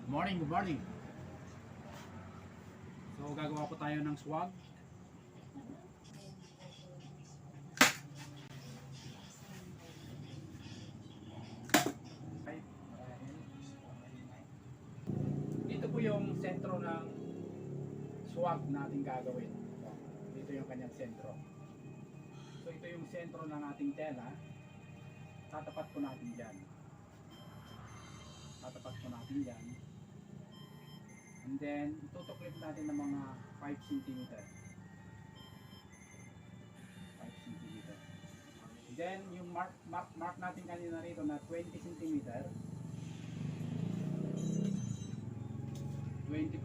Good morning, good morning. So gagawa po tayo ng swag. Dito po yung sentro ng swag natin gagawin. Dito yung kanyang sentro. So ito yung sentro ng ating tela. Tatapat po natin dyan. Tatapat po natin dyan. And then, tutuklip natin ng mga 5 cm. 5 cm. Then, yung mark natin kanina rito na 20 cm. 20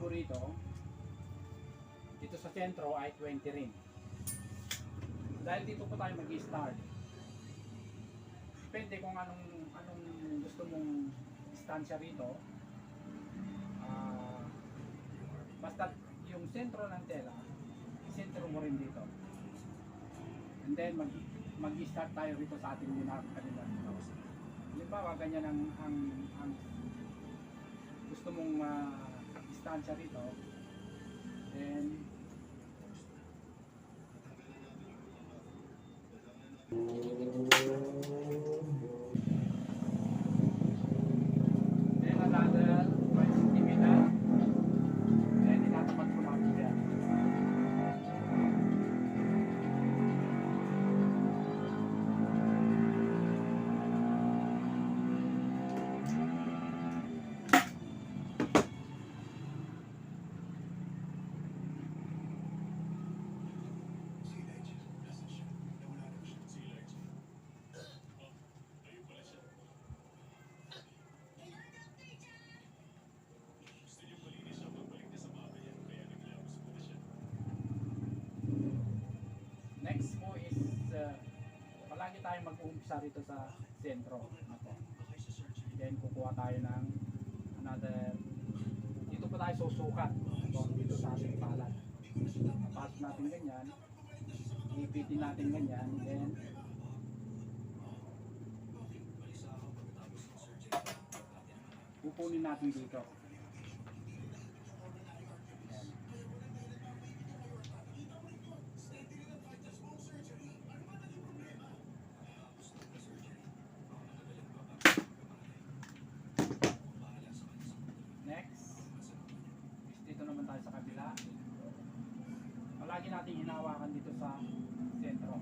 po rito. Dito sa sentro ay 20 rin. Dahil dito po tayo mag-start. Depende kung anong gusto mong distansya rito. Basta yung sentro ng tela, sentro mo rin dito. And then mag-start tayo rito sa ating kanila. Halimbawa, ganyan ang gusto mong distansya rito. Then another 5 cm. Then itatapat ko natin yan. Next po is palagi tayong mag-uumpisa rito sa sentro. Then kukuha tayo ng another, dito pa tayo susukat dito sa ating palad. Pasok natin ganyan, ipitin natin ganyan, then pupunin natin dito. Dito naman tayo sa kabila. Palagi natin hinawakan dito sa sentro.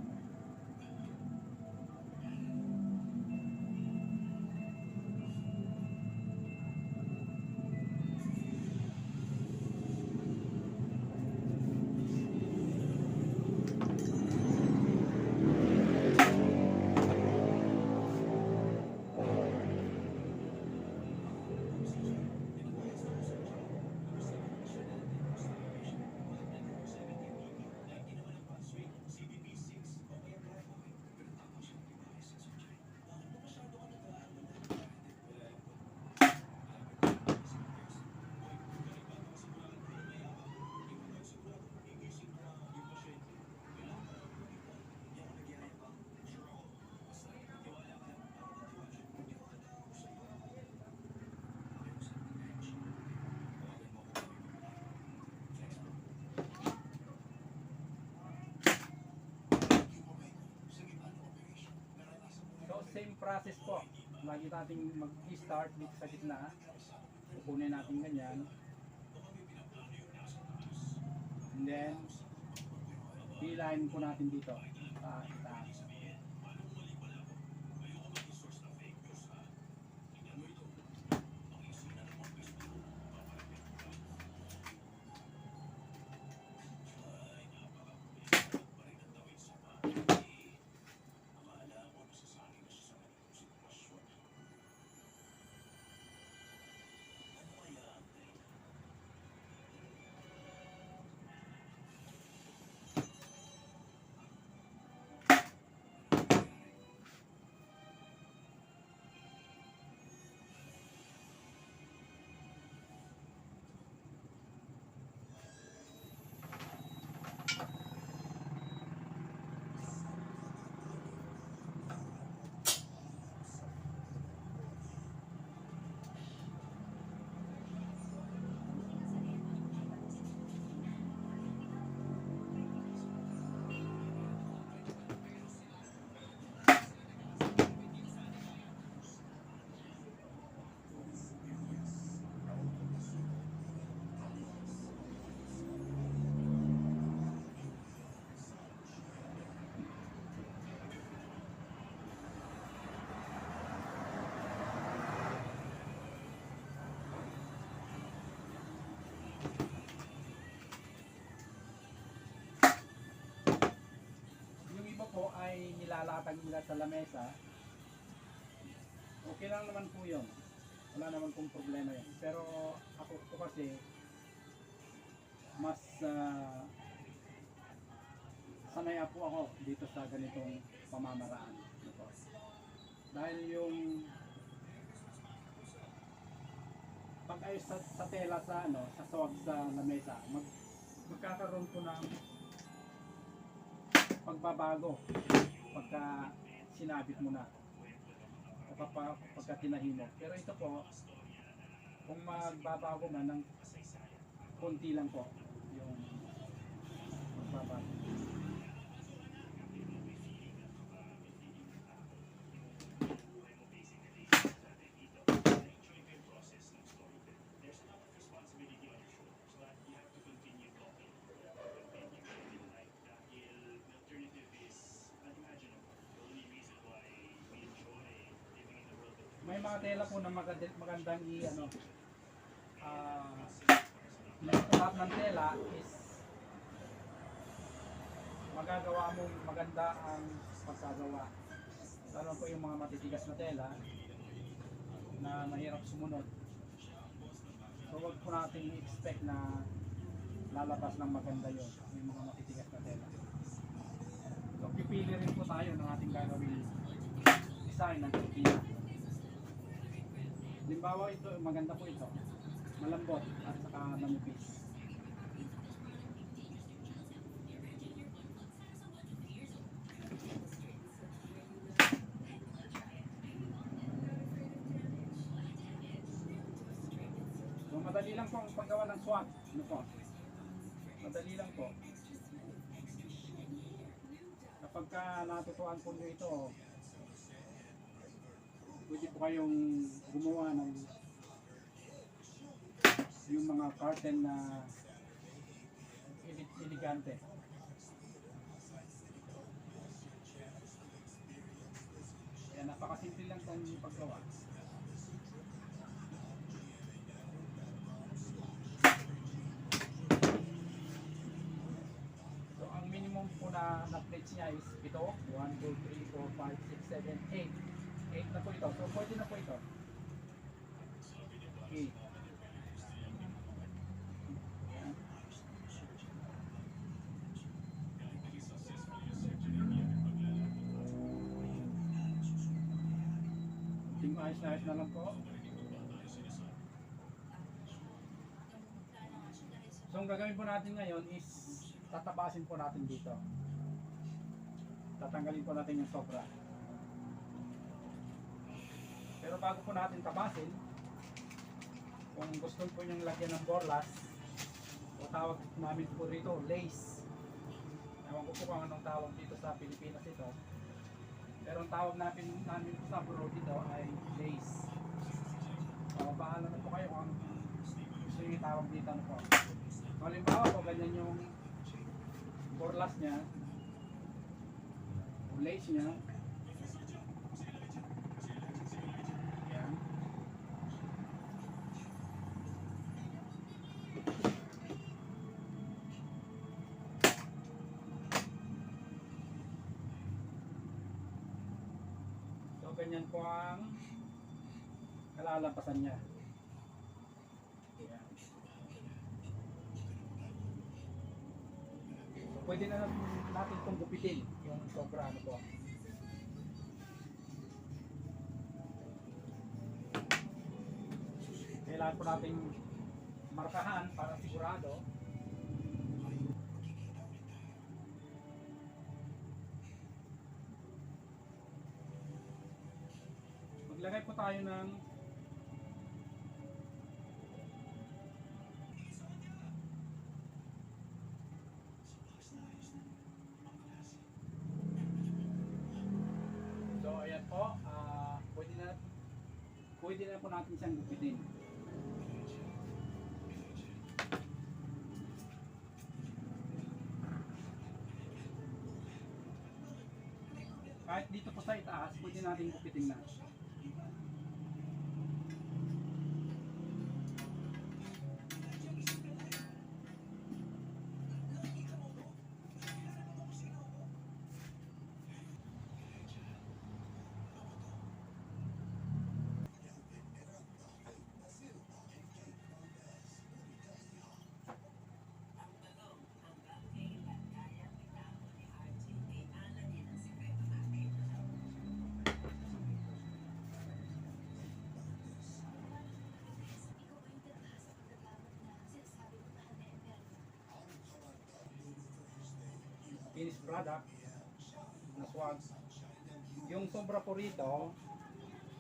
Same process po. Lagi nating mag-start dito sa gitna. Pupunin natin ganyan. And then, hilahin po natin dito sa itaas. po ay nilalatag nila sa lamesa, okay lang naman po yun. Wala naman pong problema yun. Pero ako po kasi, mas sanay po ako dito sa ganitong pamamaraan. Ito. Dahil yung pag-ayos sa tela sa sa swag sa lamesa, magkakaroon po ng pagbabago pagka sinabit mo na o pagka tinahimok. Pero ito po, kung magbabago man ng konti lang po yung magbabago. May mga tela po na magandang lahat ng tela is magagawa mo maganda ang pagkagawa. Lalo po yung mga matitigas na tela na mahirap sumunod. So wag po natin i-expect na lalabas ng maganda yun, yung mga matitigas na tela. So pipili rin po tayo ng ating gagawin design ng kurtina. Halimbawa ito, maganda po ito. Malambot at saka manipis. So madali lang po ang paggawa ng swag. Ano po? Madali lang po. Kapag natutuhan po nyo ito, pwede po kayong gumawa ng yung mga curtain na elegante. Kaya napakasimple lang itong paggawa. So ang minimum po na plates niya is ito, 1, 2, 3, 4, 5, 6, 7, 8. 8 na po ito. So pwede na po ito. Okay. Ayos na lang po. So ang gagawin po natin ngayon is tatapasin po natin dito. Tatanggalin po natin yung sobra. Pero bago po natin tapasin, kung gusto po niyong lagyan ng borlas, o tawag namin po rito, lace. Ewan ko po kung anong tawag dito sa Pilipinas ito. Pero ang tawag namin po sa abroad dito ay lace. So bahala na po kayo kung gusto nyo itawag dito ano po. So halimbawa po, ganyan yung borlas niya, o lace niya. Yan. Ganyan po ang kalalampasan niya. Ayan. So, pwede na natin itong gupitin yung sobra ano po. Kailangan po natin markahan para sigurado. Maglagay po tayo ng so ayan po, pwede na po natin siyang gupitin. Kahit dito po sa itaas, pwede natin gupitin na. finished product na swag. Yung sobra po rito,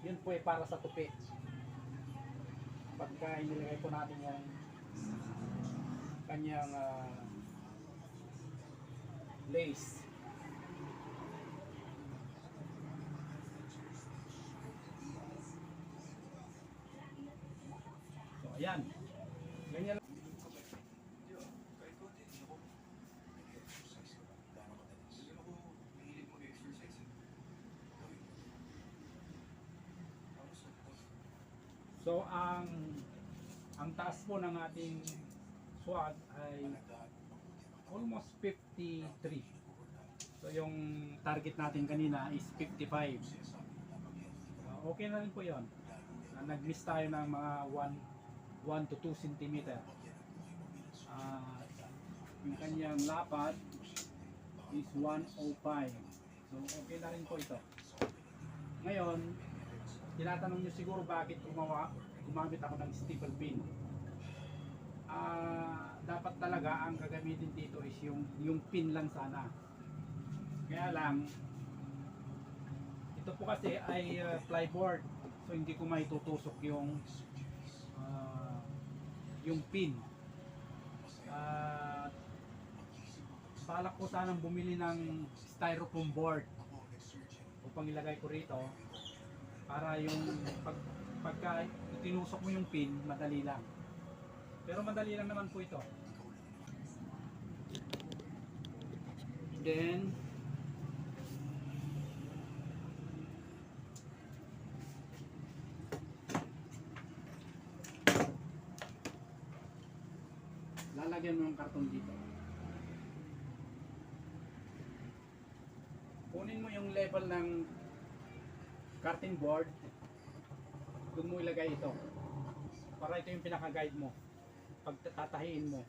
yun po ay para sa tupi. Pagka inilagay po natin yung kanyang lace. So ayan, ganyan lang. So ang taas po ng ating swag ay almost 53. So yung target natin kanina is 55. Okay na rin po 'yon. Nag-miss tayo ng mga 1 to 2 cm. Yung kanyang lapad is 105. So okay na rin po ito. Ngayon, tinatanong nyo siguro bakit gumamit ako ng staple pin. Dapat talaga ang gagamitin dito is yung pin lang sana. Kaya lang, ito po kasi ay plyboard, so hindi ko maitutusok yung pin. Balak ko sanang bumili ng styrofoam board upang ilagay ko rito para yung pagka tinusok mo yung pin, madali lang. Pero madali lang naman po ito. Then lalagyan mo yung karton dito. Kunin mo yung level ng cutting board, doon mo ilagay ito para ito yung pinaka-guide mo pag tatahiin mo.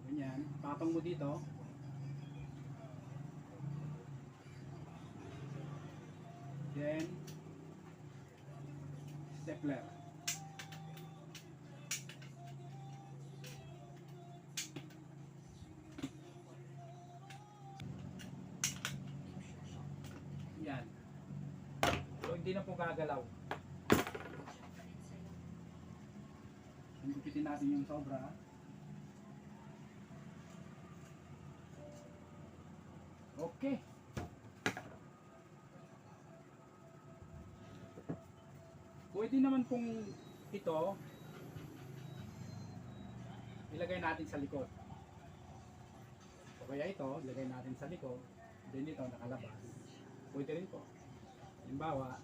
Ganyan, patong mo dito, then stapler. Yan. So hindi na po gagalaw. Higupitin natin yung sobra. Okay. Pwede naman pong ito ilagay natin sa likod. O kaya ito, ilagay natin sa likod. Then ito nakalabas. Pwede rin po. Halimbawa,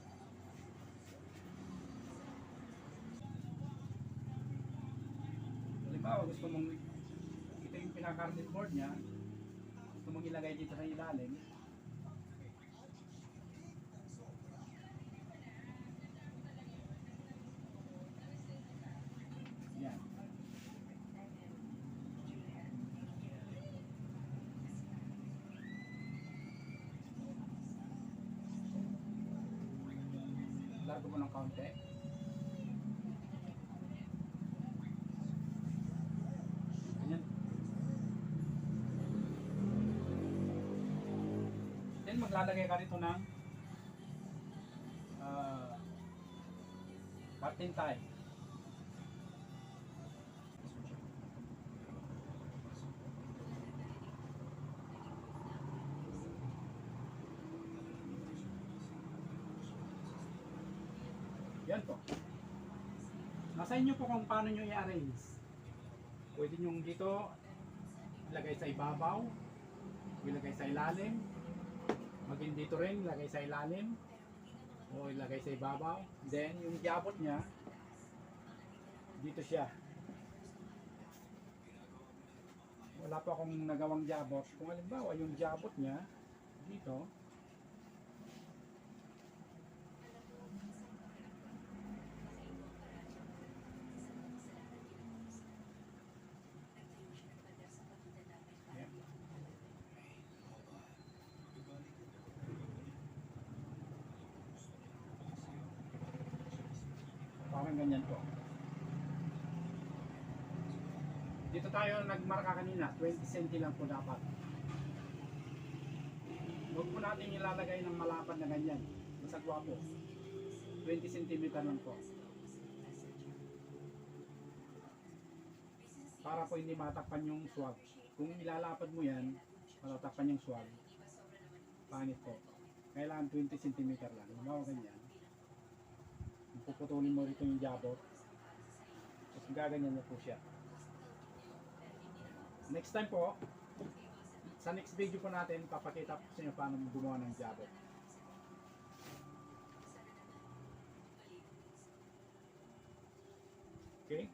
gusto mong ito yung pinaka-carded board niya, gusto mong ilagay dito sa ilalim, yan. Largo mo ng kaunti. Ganyan. Then maglalagay ka rito ng cutting tie. Yan po. Nasa inyo po kung paano nyo i-arrange. Pwede nyo dito ilagay sa ibabaw, ilagay sa ilalim, maging dito rin ilagay sa ilalim, o ilagay sa ibabaw. Then yung jabot niya, dito siya. Wala pa akong nagawang jabot. Kung halimbawa yung jabot niya dito, parang ganyan po. Dito tayo nagmarka kanina, 20 cm lang po dapat. Huwag po natin ilalagay ng malapad na ganyan. Masagwa po. 20 cm lang po. Para po hindi matakpan yung swab. Kung ilalapad mo yan, matatakpan yung swab. Pangit po. Kailangan 20 cm lang. Mga ganyan. Puputulin mo rito yung jabot. Tapos gaganyan niya po siya. Next time po, sa next video po natin, papakita po sa inyo paano gumawa ng jabot. Okay?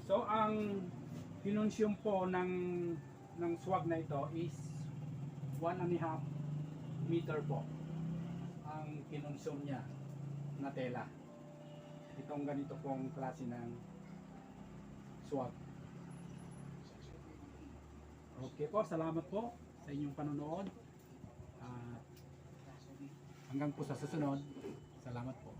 So ang kinonsume po ng swab na ito is 1.5 meter po ang kinonsume niya na tela. Itong ganito pong klase ng swab. Okay po, salamat po sa inyong panonood. Hanggang po sa susunod. Salamat po.